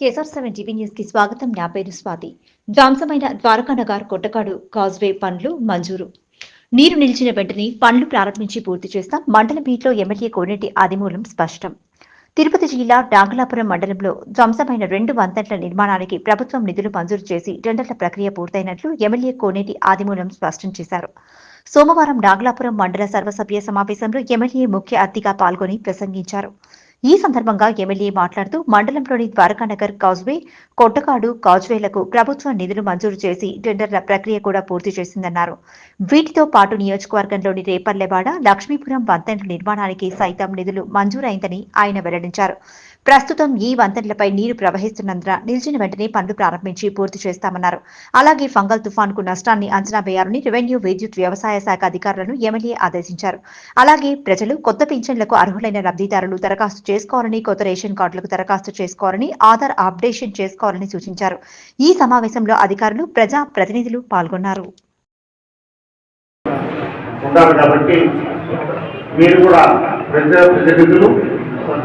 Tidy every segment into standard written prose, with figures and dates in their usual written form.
KSR7 TV news కి స్వాగతం. నా పేరు స్వాతి. ధ్వంసమైన ద్వారకానగర్ కొట్టకాడు కాజ్వే పనులు మంజూరు. నీరు నిలిచిన వెంటనే పనులు ప్రారంభించి పూర్తి చేస్తాం. మండల మీట్లో ఎమ్మెల్యే కోనేటి ఆదిమూలం స్పష్టం. తిరుపతి జిల్లా నాగలాపురం మండలంలో ధ్వంసమైన 2 వంతెనల నిర్మాణానికి ప్రభుత్వం నిధులు మంజూరు చేసి టెండర్ల ప్రక్రియ పూర్తయినట్లు ఎమ్మెల్యే కోనేటి ఆదిమూలం స్పష్టం చేశారు. సోమవారం నాగలాపురం మండల సర్వసభ్య సమావేశంలో ఎమ్మెల్యే ముఖ్య అతిథిగా పాల్గొని ప్రసంగించారు. ఈ సందర్భంగా ఎమ్మెల్యే మాట్లాడుతూ మండలంలోని ద్వారకానగర్ కాజ్వే, కొట్టకాడు కాజ్వేలకు ప్రభుత్వం నిధులు మంజూరు చేసి టెండర్ల ప్రక్రియ కూడా పూర్తి చేసిందన్నారు. వీటితో పాటు నియోజకవర్గంలోని రేపల్లెవాడ, లక్ష్మీపురం వంతెనల నిర్మాణానికి సైతం నిధులు మంజూరైందని ఆయన వెల్లడించారు. ప్రస్తుతం ఈ వంతెనలపై నీరు ప్రవహిస్తున్నందున నిలిచిన వెంటనే పనులు ప్రారంభించి పూర్తి చేస్తామన్నారు. అలాగే ఫంగల్ తుఫాన్కు నష్టాన్ని అంచనా వేయాలని రెవెన్యూ, విద్యుత్, వ్యవసాయ శాఖ అధికారులను ఎమ్మెల్యే ఆదేశించారు. అలాగే ప్రజలు కొత్త పింఛన్లకు అర్హులైన లబ్ధిదారులు దరఖాస్తు చేసుకోవాలని, కొత్త రేషన్ కార్డులకు దరఖాస్తు చేసుకోవాలని, ఆధార్ అప్డేషన్ చేసుకోవాలని సూచించారు. ఈ సమావేశంలో అధికారులు, ప్రజా ప్రతినిధులు పాల్గొన్నారు.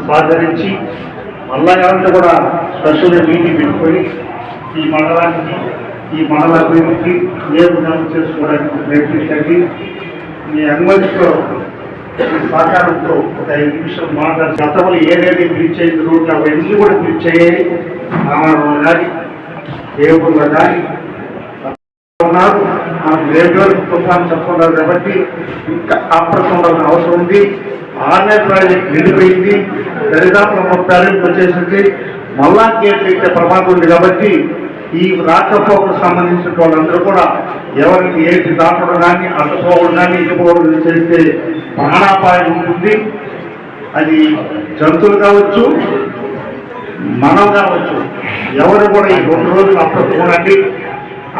సహకరించి మళ్ళా ఎవరంతా కూడా స్పెషల్ మీటింగ్ పెట్టుకొని ఈ మండలానికి, ఈ మండల అభివృద్ధికి ఏ విధానం చేసుకోవడానికి ప్రయత్నించండి. మీ అనుమతితో, సహకారంతో ఒక 5 నిమిషాలు మాట్లాడి గతంలో ఏదైతే బ్రిడ్జ్ అయింది రోడ్లు అవన్నీ కూడా బ్రిడ్జ్ అయ్యాయి. రామారావు కానీ దేవుళ్ళ కానీ ఉన్నారు. మనకు రేడియోలు తుఫాను చెప్పుకున్నారు కాబట్టి ఇంకా అప్రసంగా అవసరం ఉంది. ఆన్లైన్ ప్రాజెక్ట్ నిండిపోయింది, దరిదాపుల మొత్తానికి వచ్చేసింది. మళ్ళా గేట్లు ఎక్కే ప్రమాదం ఉంది కాబట్టి ఈ రాకపోకకు సంబంధించిన వాళ్ళందరూ కూడా ఎవరికి ఏది దాటడం కానీ, అడ్డుకోవడం కానీ, ఇటుకోవడం చేస్తే ప్రాణాపాయం ఉంటుంది. అది జంతువులు కావచ్చు, మనం కావచ్చు, ఎవరు కూడా ఈ 2 రోజులు అప్రమత్తండి.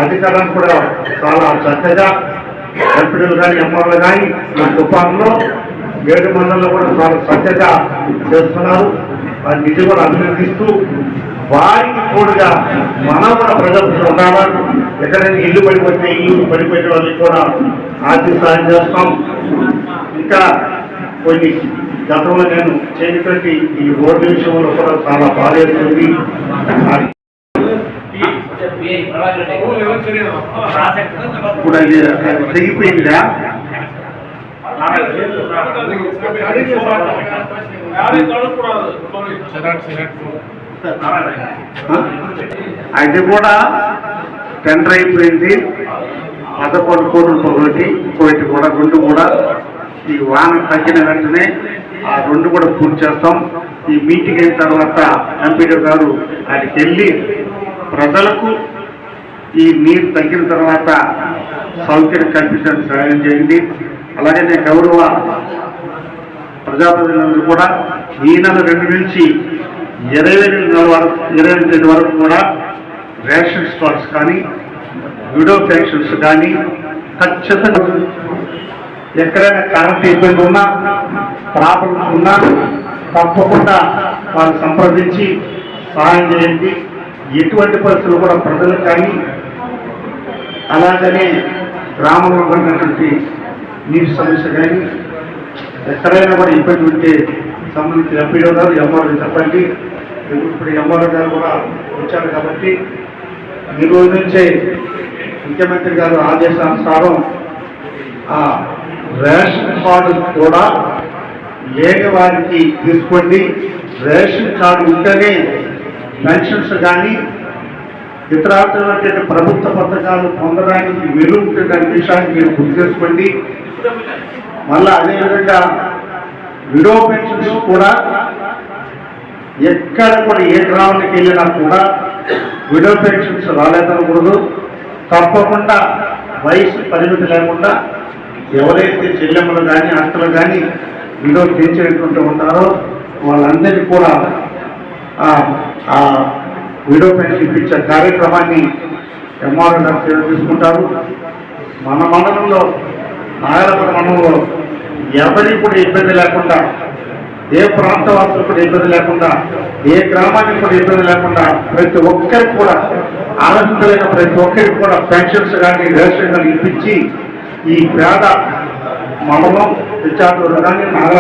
అధికారులను కూడా చాలా చక్కగా ఎంపీలు కానీ, ఎంఆర్లు కానీ ఈ తుఫాన్లో 7 మండలంలో కూడా చాలా చక్కగా చేస్తున్నారు. వారి నిధి కూడా అభినందిస్తూ వారికి తోడుగా మనం కూడా ప్రజలు ఉండాలా. ఎక్కడైనా ఇల్లు పడిపోతే ఇల్లు పడిపోయే వాళ్ళకి కూడా ఆర్థిక సాయం చేస్తాం. ఇంకా కొన్ని గతంలో నేను చేయనటువంటి ఈ రోడ్డు విషయంలో కూడా చాలా బాధ వేస్తుంది. ఇప్పుడు అది తెగిపోయిందా? అది కూడా టెండర్ అయిపోయింది. 11 కోట్ల ఒకటి కూడా 2 కూడా ఈ వాన తగ్గిన వెంటనే ఆ 2 కూడా పూర్తి చేస్తాం. ఈ మీటింగ్ అయిన తర్వాత ఎంపీడీ గారు ఆయనకి వెళ్ళి ప్రజలకు ఈ నీరు తగ్గిన తర్వాత సౌకర్యం కల్పించడానికి సహాయం చేయండి. అలాగే నేను గౌరవ ప్రజాప్రతినిధులు కూడా ఈ నెల 2 నుంచి 28 వరకు కూడా రేషన్ స్టాక్స్ కానీ, విడో పెన్షన్స్ కానీ ఖచ్చితంగా ఎక్కడైనా కరెంట్ ఇబ్బంది ఉన్నా, ప్రాబ్లమ్స్ ఉన్నా తప్పకుండా వారు సంప్రదించి సహాయం చేయండి. ఎటువంటి పరిస్థితులు కూడా ప్రజలకు కానీ, అలాగనే గ్రామంలో ఉన్నటువంటి నీటి సమస్య కానీ ఎక్కడైనా కూడా ఇబ్బంది ఉంటే సంబంధించిన ఎంపీడీ గారు, ఎంఆర్ఓ చెప్పండి. ఇప్పుడు ఎంఆర్ఓ గారు కూడా వచ్చారు కాబట్టి ఈ రోజు నుంచే ముఖ్యమంత్రి గారు ఆదేశానుసారం ఆ రేషన్ కార్డు కూడా లేని వారికి తీసుకోండి. రేషన్ కార్డు ఉంటేనే పెన్షన్స్ కానీ ఇతరత్ర ప్రభుత్వ పథకాలు పొందడానికి వీలు ఉంటుందనే విషయాన్ని మీరు గుర్తు చేసుకోండి. మళ్ళీ అదేవిధంగా విడో పెన్షన్స్ కూడా ఎక్కడ కూడా ఏ గ్రామానికి వెళ్ళినా కూడా విడో పెన్షన్స్ రాలేదనకూడదు. తప్పకుండా వయసు పరిమితి లేకుండా ఎవరైతే చెల్లెమ్మలు కానీ, అక్కలు కానీ విడో తీర్చేటువంటి ఉంటారో వాళ్ళందరికీ కూడా విడో పెన్షన్ ఇప్పించే కార్యక్రమాన్ని ఎంఆర్ఓ గారు తీసుకుంటారు. మన మండలంలో, నాగలాపురం మండలంలో ఎవరికి కూడా ఇబ్బంది లేకుండా, ఏ ప్రాంత వాసులు కూడా ఇబ్బంది లేకుండా, ఏ గ్రామానికి కూడా ఇబ్బంది లేకుండా ప్రతి ఒక్కరికి కూడా ఆనందమైన ప్రతి ఒక్కరికి కూడా పెన్షన్స్ కానీ, రేషన్ కానీ ఇప్పించి ఈ పేద మండలం విద్యార్థులు కానీ నాగలాపురం